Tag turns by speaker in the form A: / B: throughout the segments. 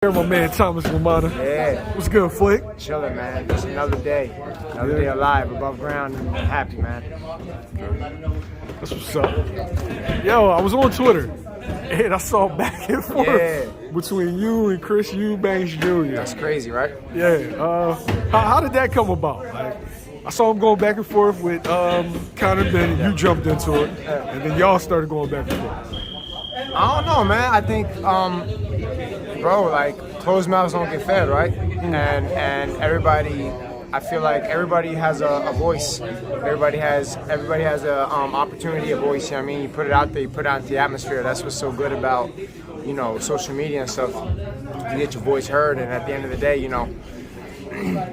A: Here, my man Thomas Lamanna.
B: Yeah.
A: What's good, Flick?
B: Chilling, man. Just another day. Another day alive, above ground, and happy, man.
A: That's what's up. Yo, I was on Twitter, and I saw back and forth between you and Chris Eubank Jr.
B: That's crazy, right?
A: Yeah. How did that come about? Like, I saw him going back and forth with Conor Benn. You jumped into it, and then y'all started going back and forth.
B: I don't know, man. I think, bro, like, closed mouths don't get fed, right? And everybody, I feel like everybody has a voice. Everybody has a opportunity, a voice. You know what I mean? You put it out there, you put it out into the atmosphere. That's what's so good about, you know, social media and stuff. You get your voice heard, and at the end of the day, you know,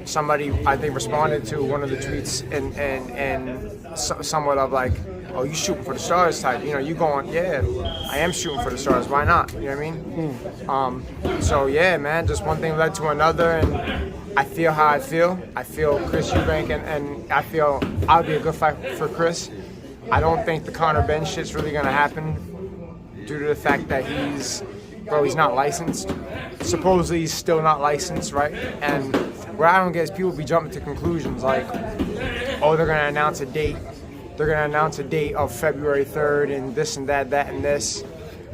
B: somebody I think responded to one of the tweets and somewhat of like, oh, you shooting for the stars type. You know, you going, yeah, I am shooting for the stars. Why not? You know what I mean? So yeah, man, just one thing led to another, and I feel how I feel. I feel Chris Eubank, and I feel I'll be a good fight for Chris. I don't think the Conor Benn shit's really gonna happen due to the fact that he's not licensed. Supposedly he's still not licensed, right? And where I don't get is people be jumping to conclusions like, oh, they're gonna announce a date. They're gonna announce a date of February 3rd and this and that and this.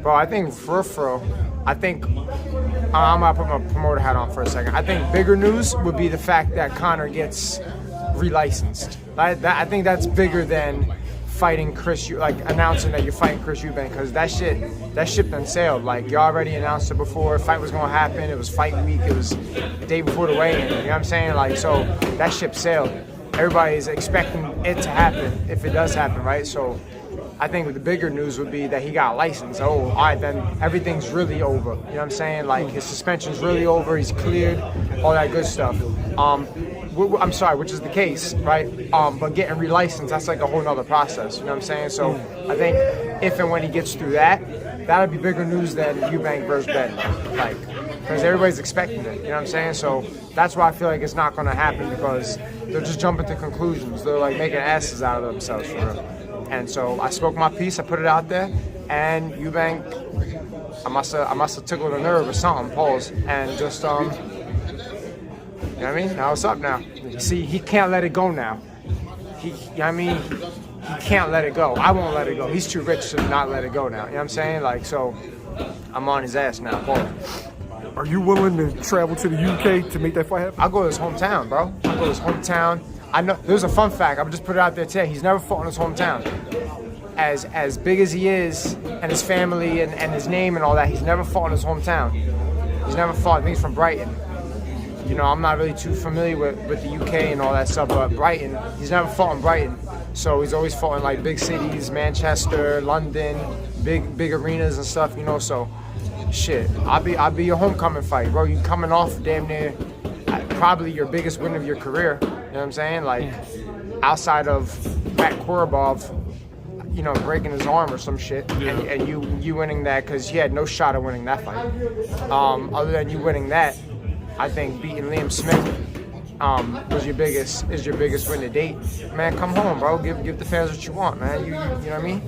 B: Bro, I think for I think I'm gonna put my promoter hat on for a second. I think bigger news would be the fact that Conor gets relicensed. I think that's bigger than fighting Chris, like announcing that you're fighting Chris Eubank, because that ship done sailed. Like, you already announced it before. Fight was gonna happen. It was fight week. It was the day before the weigh-in. You know what I'm saying? Like, so that ship sailed. Everybody's expecting it to happen if it does happen, right? So I think the bigger news would be that he got licensed. Oh, all right, then everything's really over. You know what I'm saying? Like, his suspension's really over. He's cleared, all that good stuff. I'm sorry, which is the case, right? But getting relicensed, that's like a whole nother process. You know what I'm saying? So I think if and when he gets through that, that'll be bigger news than Eubank versus Benn. Like, because everybody's expecting it. You know what I'm saying? So that's why I feel like it's not going to happen, because they're just jumping to conclusions. They're like making asses out of themselves for real. And so I spoke my piece, I put it out there, and Eubank, I must have tickled a nerve or something, pause, and just, you know what I mean? Now it's up now. You see, he can't let it go now. You know what I mean? He can't let it go. I won't let it go. He's too rich to not let it go now. You know what I'm saying? Like, so I'm on his ass now, pause.
A: Are you willing to travel to the UK to make that fight happen?
B: I'll go to his hometown, bro. I'll go to his hometown. I know there's a fun fact. I'm just put it out there today. He's never fought in his hometown. As big as he is, and his family and his name and all that, he's never fought in his hometown. He's never fought. I think he's from Brighton. You know, I'm not really too familiar with the UK and all that stuff, but Brighton, he's never fought in Brighton. So he's always fought in like big cities, Manchester, London, big arenas and stuff, you know, so shit, I'll be your homecoming fight, bro. You coming off damn near probably your biggest win of your career. You know what I'm saying? Like, outside of Matt Korobov, you know, breaking his arm or some shit, and you winning that, because he had no shot of winning that fight. Other than you winning that, I think beating Liam Smith is your biggest win to date. Man, come home, bro. Give the fans what you want, man. You know what I mean?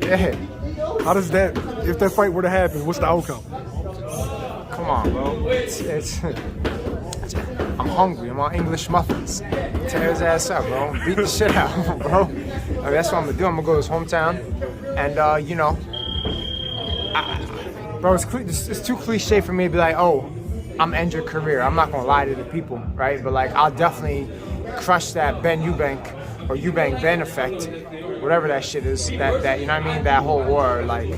B: Yeah.
A: How does that, if that fight were to happen, what's the outcome?
B: Come on, bro. I'm hungry. I'm on English muffins. Tear his ass up, bro. Beat the shit out of him, bro. I mean, that's what I'm gonna do. I'm gonna go to his hometown, and you know, bro, it's too cliche for me to be like, oh, I'm end your career. I'm not gonna lie to the people, right? But like, I'll definitely crush that Ben Eubank or Eubank Ben effect, whatever that shit is. That you know what I mean? That whole war, like,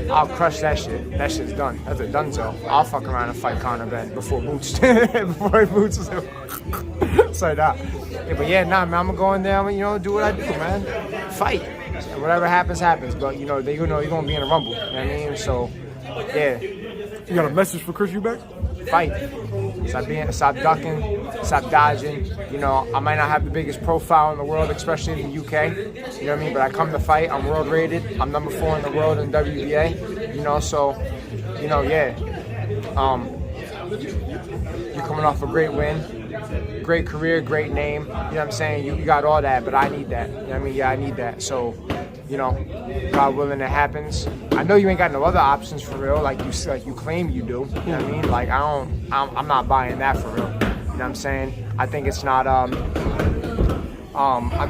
B: I'll crush that shit. That shit's done. That's a donezo. I'll fuck around and fight Conor Benn before Boots. Before Boots is so that. Yeah, but yeah, nah, man. I'm gonna go in there. I'm gonna, you know, do what I do, man. Fight. And whatever happens, happens. But you know, you're gonna be in a rumble. You know what I mean? So, yeah.
A: You got a message for Chris Eubank?
B: Fight. Stop ducking, stop dodging. You know, I might not have the biggest profile in the world, especially in the UK. You know what I mean? But I come to fight. I'm world rated. I'm number 4 in the world in WBA. You know, so, you know, yeah. You're coming off a great win, great career, great name. You know what I'm saying? You got all that, but I need that. You know what I mean? Yeah, I need that. So, you know, God willing, it happens. I know you ain't got no other options for real, like you claim you do. You know what I mean? Like I'm not buying that for real. You know what I'm saying? I think it's not I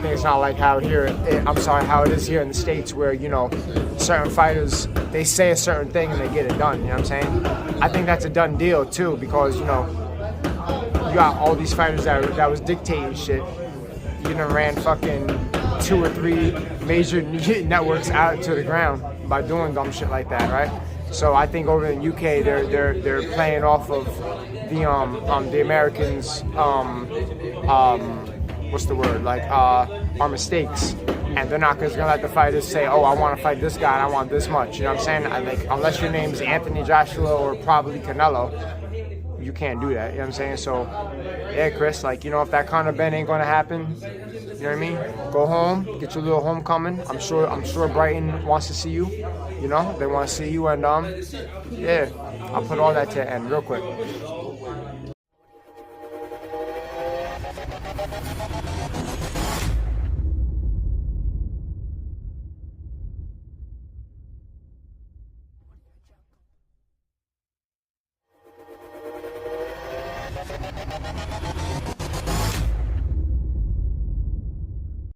B: think it's not like how how it is here in the States where, you know, certain fighters, they say a certain thing and they get it done, you know what I'm saying? I think that's a done deal too, because, you know, you got all these fighters that was dictating shit. You done ran fucking 2 or 3 major networks out to the ground by doing dumb shit like that, right? So I think over in UK they're playing off of the Americans what's the word, like our mistakes, and they're not gonna let the fighters say, oh, I want to fight this guy and I want this much, you know what I'm saying? I think unless your name's Anthony Joshua or probably Canelo, you can't do that, you know what I'm saying? So yeah, Chris, like, you know, if that Conor Ben ain't gonna happen, you know what I mean, go home, get your little homecoming. I'm sure Brighton wants to see you, you know, they want to see you, and yeah, I'll put all that to end real quick.